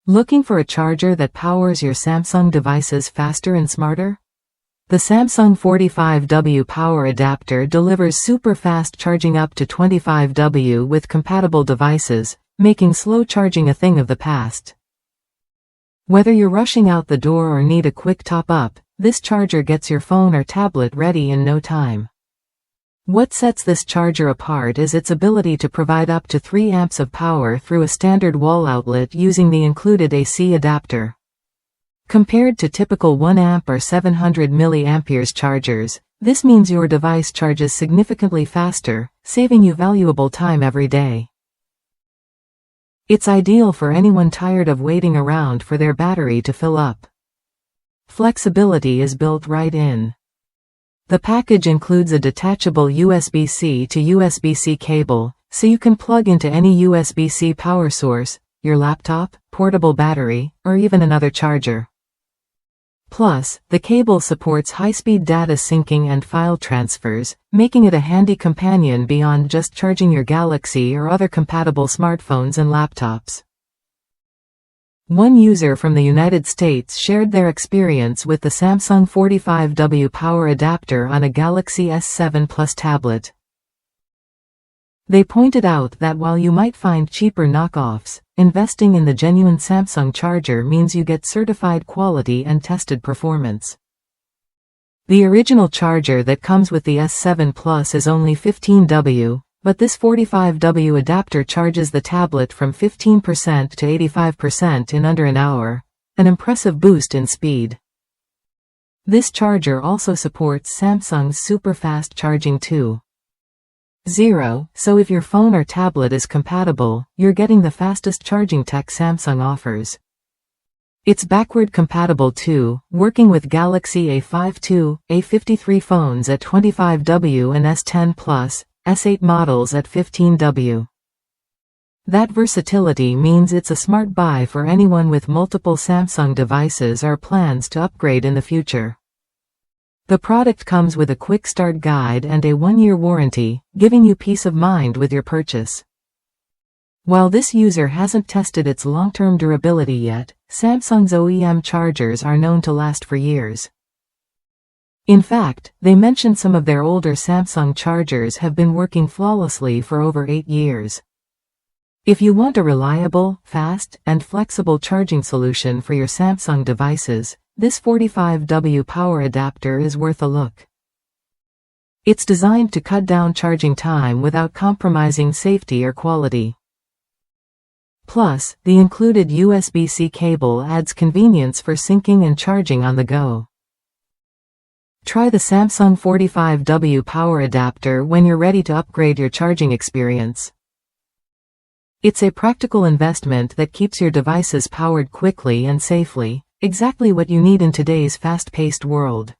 Looking for a charger that powers your Samsung devices faster and smarter? The Samsung 45W power adapter delivers super fast charging up to 25W with compatible devices, making slow charging a thing of the past. Whether you're rushing out the door or need a quick top-up, this charger gets your phone or tablet ready in no time. What sets this charger apart is its ability to provide up to 3 amps of power through a standard wall outlet using the included AC adapter. Compared to typical 1 amp or 700 mAh chargers, this means your device charges significantly faster, saving you valuable time every day. It's ideal for anyone tired of waiting around for their battery to fill up. Flexibility is built right in. The package includes a detachable USB-C to USB-C cable, so you can plug into any USB-C power source, your laptop, portable battery, or even another charger. Plus, the cable supports high-speed data syncing and file transfers, making it a handy companion beyond just charging your Galaxy or other compatible smartphones and laptops. One user from the United States shared their experience with the Samsung 45W power adapter on a Galaxy S7 Plus tablet. They pointed out that while you might find cheaper knockoffs, investing in the genuine Samsung charger means you get certified quality and tested performance. The original charger that comes with the S7 Plus is only 15W, but this 45W adapter charges the tablet from 15% to 85% in under an hour, an impressive boost in speed. This charger also supports Samsung's super fast charging 2.0, so if your phone or tablet is compatible, you're getting the fastest charging tech Samsung offers. It's backward compatible too, working with Galaxy A5 II, A53 phones at 25W and S10 Plus, S8 models at 15W. That versatility means it's a smart buy for anyone with multiple Samsung devices or plans to upgrade in the future. The product comes with a quick start guide and a 1-year warranty, giving you peace of mind with your purchase. While this user hasn't tested its long-term durability yet, Samsung's OEM chargers are known to last for years. In fact, they mentioned some of their older Samsung chargers have been working flawlessly for over 8 years. If you want a reliable, fast, and flexible charging solution for your Samsung devices, this 45W power adapter is worth a look. It's designed to cut down charging time without compromising safety or quality. Plus, the included USB-C cable adds convenience for syncing and charging on the go. Try the Samsung 45W power adapter when you're ready to upgrade your charging experience. It's a practical investment that keeps your devices powered quickly and safely, exactly what you need in today's fast-paced world.